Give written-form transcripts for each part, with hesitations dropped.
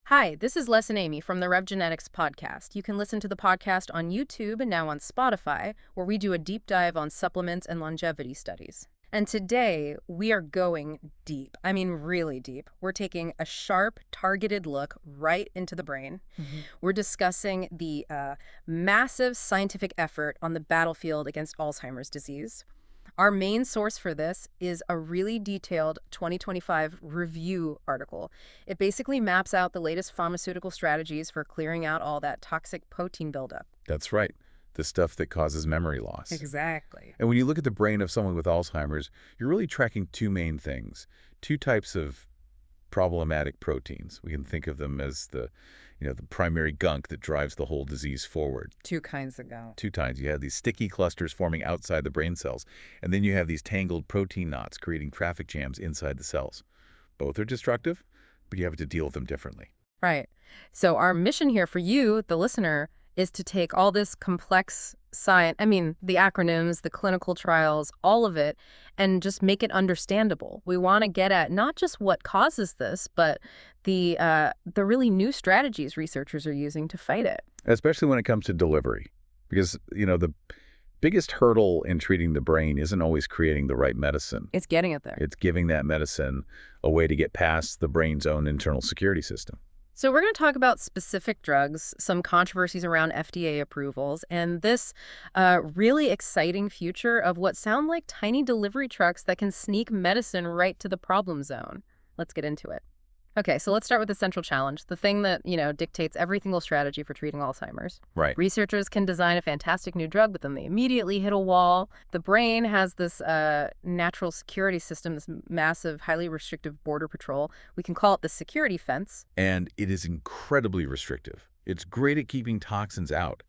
Hi, this is Les and Amy from the RevGenetics Podcast. You can listen to the podcast on YouTube and now on Spotify, where we do a deep dive on supplements and longevity studies. And today, we are going deep. I mean, really deep. We're taking a sharp, targeted look right into the brain. We're discussing the massive scientific effort on the battlefield against Alzheimer's disease. Our main source for this is a really detailed 2025 review article. It basically maps out the latest pharmaceutical strategies for clearing out all that toxic protein buildup. That's right. The stuff that causes memory loss. Exactly. And when you look at the brain of someone with Alzheimer's, you're really tracking two main things. Two types of problematic proteins. We can think of them as the primary gunk that drives the whole disease forward. Two kinds of gunk. Two kinds. You have these sticky clusters forming outside the brain cells, and then you have these tangled protein knots creating traffic jams inside the cells. Both are destructive, but you have to deal with them differently. Right. So our mission here for you, the listener, is to take all this complex science, the acronyms, the clinical trials, all of it, and just make it understandable. We want to get at not just what causes this, but the really new strategies researchers are using to fight it. Especially when it comes to delivery. Because, the biggest hurdle in treating the brain isn't always creating the right medicine. It's getting it there. It's giving that medicine a way to get past the brain's own internal security system. So we're going to talk about specific drugs, some controversies around FDA approvals, and this really exciting future of what sound like tiny delivery trucks that can sneak medicine right to the problem zone. Let's get into it. Okay, so let's start with the central challenge, the thing that, dictates every single strategy for treating Alzheimer's. Right. Researchers can design a fantastic new drug, but then they immediately hit a wall. The brain has this natural security system, this massive, highly restrictive border patrol. We can call it the security fence. And it is incredibly restrictive. It's great at keeping toxins out,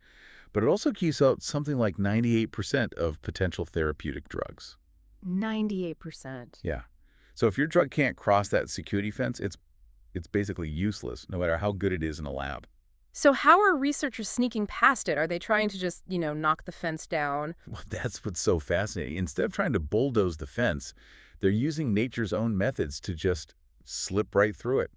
but it also keeps out something like 98% of potential therapeutic drugs. 98%. Yeah. So if your drug can't cross that security fence, it's basically useless, no matter how good it is in a lab. So how are researchers sneaking past it? Are they trying to just, knock the fence down? Well, that's what's so fascinating. Instead of trying to bulldoze the fence, they're using nature's own methods to just slip right through it.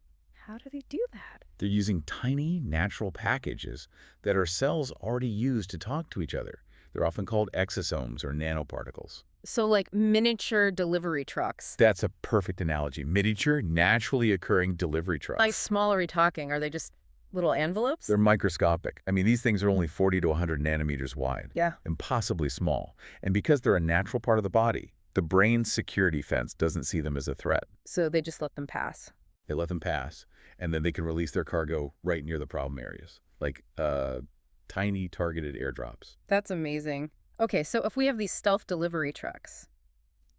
How do they do that? They're using tiny, natural packages that our cells already use to talk to each other. They're often called exosomes or nanoparticles. So like miniature delivery trucks. That's a perfect analogy. Miniature, naturally occurring delivery trucks. Like small are we talking? Are they just little envelopes? They're microscopic. These things are only 40 to 100 nanometers wide. Yeah. Impossibly small. And because they're a natural part of the body, the brain's security fence doesn't see them as a threat. So they just let them pass. They let them pass, and then they can release their cargo right near the problem areas, like tiny targeted airdrops. That's amazing. Okay, so if we have these stealth delivery trucks,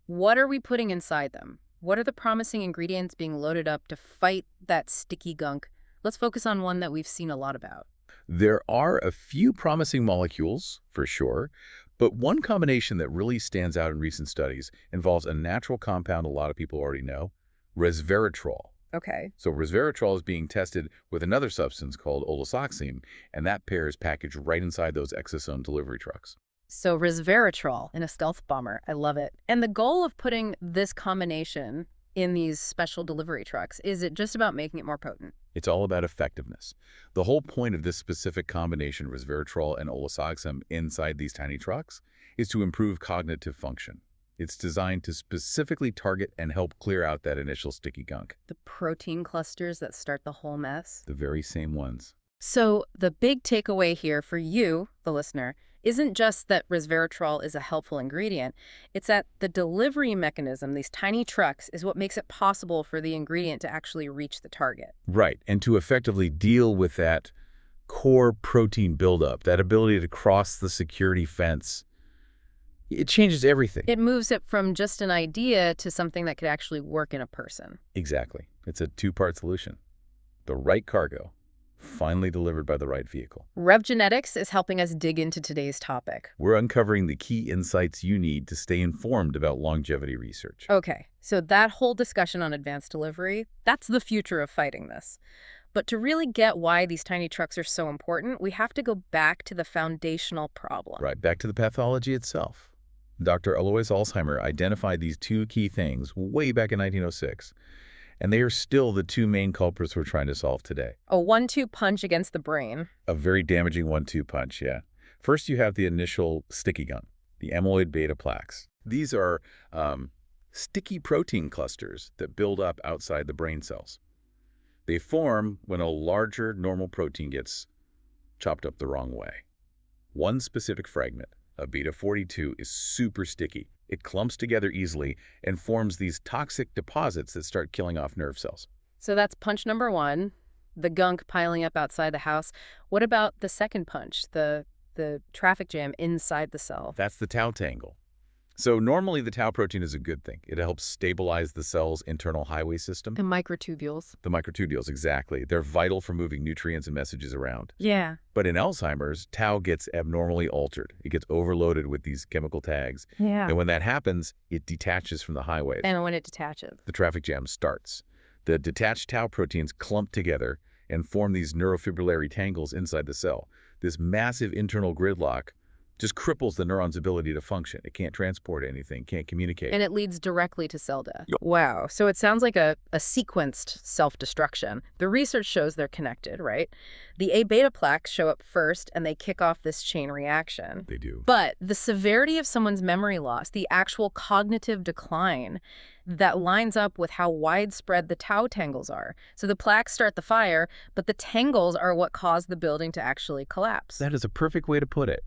what are we putting inside them? What are the promising ingredients being loaded up to fight that sticky gunk? Let's focus on one that we've seen a lot about. There are a few promising molecules, for sure, but one combination that really stands out in recent studies involves a natural compound a lot of people already know, Resveratrol. Okay. So resveratrol is being tested with another substance called Exosomes, and that pair is packaged right inside those exosome delivery trucks. So Resveratrol in a stealth bomber. I love it. And the goal of putting this combination in these special delivery trucks, is it just about making it more potent? It's all about effectiveness. The whole point of this specific combination, resveratrol and Exosomes, inside these tiny trucks is to improve cognitive function. It's designed to specifically target and help clear out that initial sticky gunk. The protein clusters that start the whole mess? The very same ones. So the big takeaway here for you, the listener, isn't just that resveratrol is a helpful ingredient. It's that the delivery mechanism, these tiny trucks, is what makes it possible for the ingredient to actually reach the target. Right, and to effectively deal with that core protein buildup, that ability to cross the security fence. It changes everything. It moves it from just an idea to something that could actually work in a person. Exactly. It's a two-part solution. The right cargo, finally delivered by the right vehicle. RevGenetics is helping us dig into today's topic. We're uncovering the key insights you need to stay informed about longevity research. Okay, so that whole discussion on advanced delivery, that's the future of fighting this. But to really get why these tiny trucks are so important, we have to go back to the foundational problem. Right, back to the pathology itself. Dr. Alois Alzheimer identified these two key things way back in 1906. And they are still the two main culprits we're trying to solve today. A 1-2 punch against the brain. A very damaging 1-2 punch, yeah. First, you have the initial sticky gunk, the amyloid-beta plaques. These are sticky protein clusters that build up outside the brain cells. They form when a larger normal protein gets chopped up the wrong way. One specific fragment of beta-42 is super sticky. It clumps together easily and forms these toxic deposits that start killing off nerve cells. So that's punch number 1, the gunk piling up outside the house. What about the second punch, the traffic jam inside the cell? That's the tau tangle. So normally the tau protein is a good thing. It helps stabilize the cell's internal highway system. The microtubules. The microtubules, exactly. They're vital for moving nutrients and messages around. Yeah. But in Alzheimer's, tau gets abnormally altered. It gets overloaded with these chemical tags. Yeah. And when that happens, it detaches from the highways. And when it detaches, the traffic jam starts. The detached tau proteins clump together and form these neurofibrillary tangles inside the cell. This massive internal gridlock just cripples the neuron's ability to function. It can't transport anything, can't communicate. and it leads directly to cell death. Yep. Wow. So it sounds like a sequenced self-destruction. The research shows they're connected, right? The A-beta plaques show up first, and they kick off this chain reaction. They do. But the severity of someone's memory loss, the actual cognitive decline, that lines up with how widespread the tau tangles are. So the plaques start the fire, but the tangles are what cause the building to actually collapse. That is a perfect way to put it.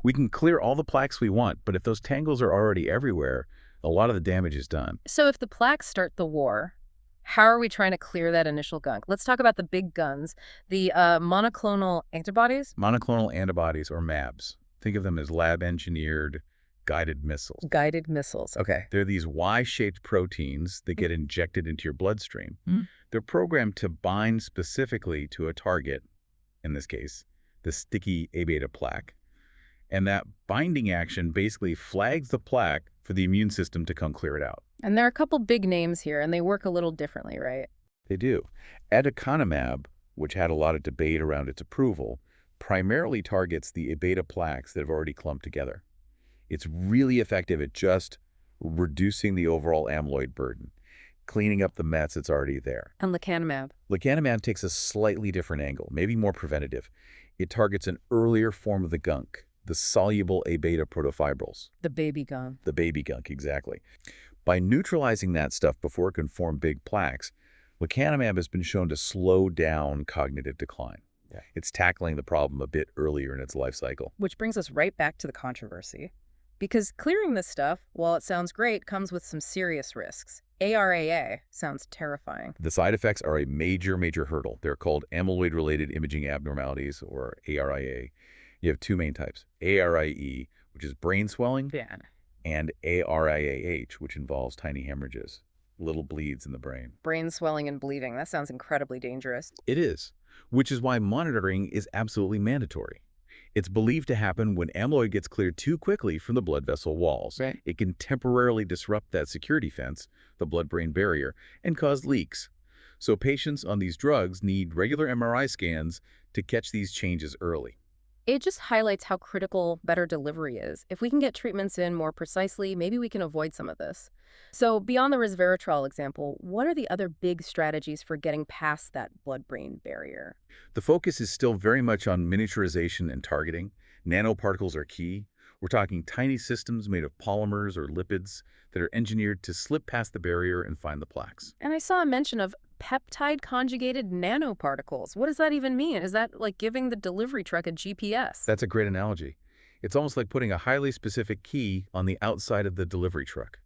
We can clear all the plaques we want, but if those tangles are already everywhere, a lot of the damage is done. So if the plaques start the war, how are we trying to clear that initial gunk? Let's talk about the big guns, the monoclonal antibodies. Monoclonal antibodies, or MABs. Think of them as lab-engineered guided missiles. Guided missiles. Okay. They're these Y-shaped proteins that get injected into your bloodstream. They're programmed to bind specifically to a target, in this case, the sticky A-beta plaque. And that binding action basically flags the plaque for the immune system to come clear it out. And there are a couple big names here, and they work a little differently, right? They do. Aducanumab, which had a lot of debate around its approval, primarily targets the A-beta plaques that have already clumped together. It's really effective at just reducing the overall amyloid burden, cleaning up the mess that's already there. And lecanemab. Lecanemab takes a slightly different angle, maybe more preventative. It targets an earlier form of the gunk, the soluble A-beta protofibrils. The baby gunk. The baby gunk, exactly. By neutralizing that stuff before it can form big plaques, lecanemab has been shown to slow down cognitive decline. It's tackling the problem a bit earlier in its life cycle. Which brings us right back to the controversy. Because clearing this stuff, while it sounds great, comes with some serious risks. ARIA sounds terrifying. The side effects are a major, major hurdle. They're called amyloid-related imaging abnormalities, or ARIA. You have two main types, ARIE, which is brain swelling, and ARIAH, which involves tiny hemorrhages, little bleeds in the brain. Brain swelling and bleeding. That sounds incredibly dangerous. It is, which is why monitoring is absolutely mandatory. It's believed to happen when amyloid gets cleared too quickly from the blood vessel walls. Right. It can temporarily disrupt that security fence, the blood-brain barrier, and cause leaks. So patients on these drugs need regular MRI scans to catch these changes early. It just highlights how critical better delivery is. If we can get treatments in more precisely, maybe we can avoid some of this. So beyond the resveratrol example, what are the other big strategies for getting past that blood-brain barrier? The focus is still very much on miniaturization and targeting. Nanoparticles are key. We're talking tiny systems made of polymers or lipids that are engineered to slip past the barrier and find the plaques. And I saw a mention of peptide-conjugated nanoparticles. What does that even mean? Is that like giving the delivery truck a GPS? That's a great analogy. It's almost like putting a highly specific key on the outside of the delivery truck.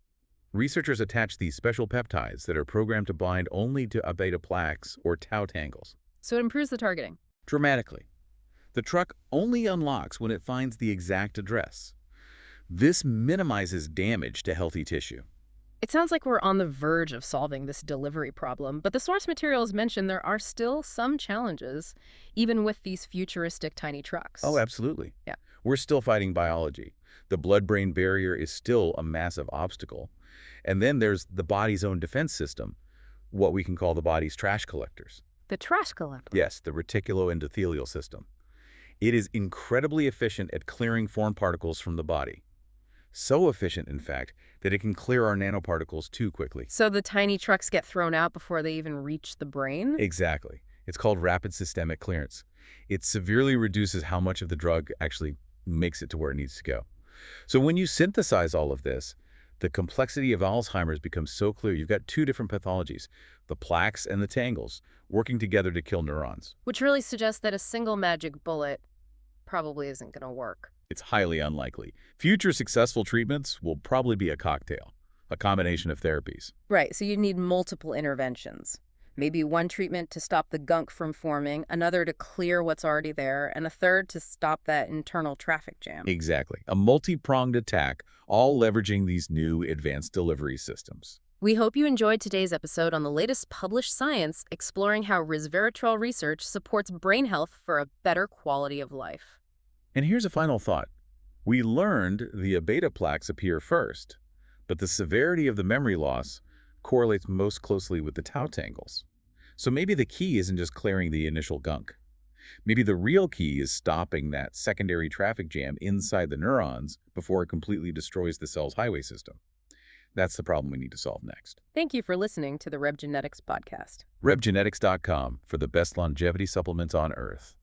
Researchers attach these special peptides that are programmed to bind only to A-beta plaques or tau tangles. So it improves the targeting. Dramatically. The truck only unlocks when it finds the exact address. This minimizes damage to healthy tissue. It sounds like we're on the verge of solving this delivery problem, but the source materials mentioned there are still some challenges, even with these futuristic tiny trucks. Oh, absolutely. Yeah. We're still fighting biology. The blood-brain barrier is still a massive obstacle. And then there's the body's own defense system, what we can call the body's trash collectors. The trash collector? Yes, the reticuloendothelial system. It is incredibly efficient at clearing foreign particles from the body. So efficient, in fact, that it can clear our nanoparticles too quickly. So the tiny trucks get thrown out before they even reach the brain? Exactly. It's called rapid systemic clearance. It severely reduces how much of the drug actually makes it to where it needs to go. So when you synthesize all of this, the complexity of Alzheimer's becomes so clear. You've got two different pathologies, the plaques and the tangles, working together to kill neurons. Which really suggests that a single magic bullet probably isn't going to work. It's highly unlikely. Future successful treatments will probably be a cocktail, a combination of therapies. Right, so you need multiple interventions. Maybe one treatment to stop the gunk from forming, another to clear what's already there, and a third to stop that internal traffic jam. Exactly. A multi-pronged attack, all leveraging these new advanced delivery systems. We hope you enjoyed today's episode on the latest published science exploring how resveratrol research supports brain health for a better quality of life. And here's a final thought. We learned the beta plaques appear first, but the severity of the memory loss correlates most closely with the tau tangles. So maybe the key isn't just clearing the initial gunk. Maybe the real key is stopping that secondary traffic jam inside the neurons before it completely destroys the cell's highway system. That's the problem we need to solve next. Thank you for listening to the RevGenetics Podcast. RevGenetics.com for the best longevity supplements on Earth.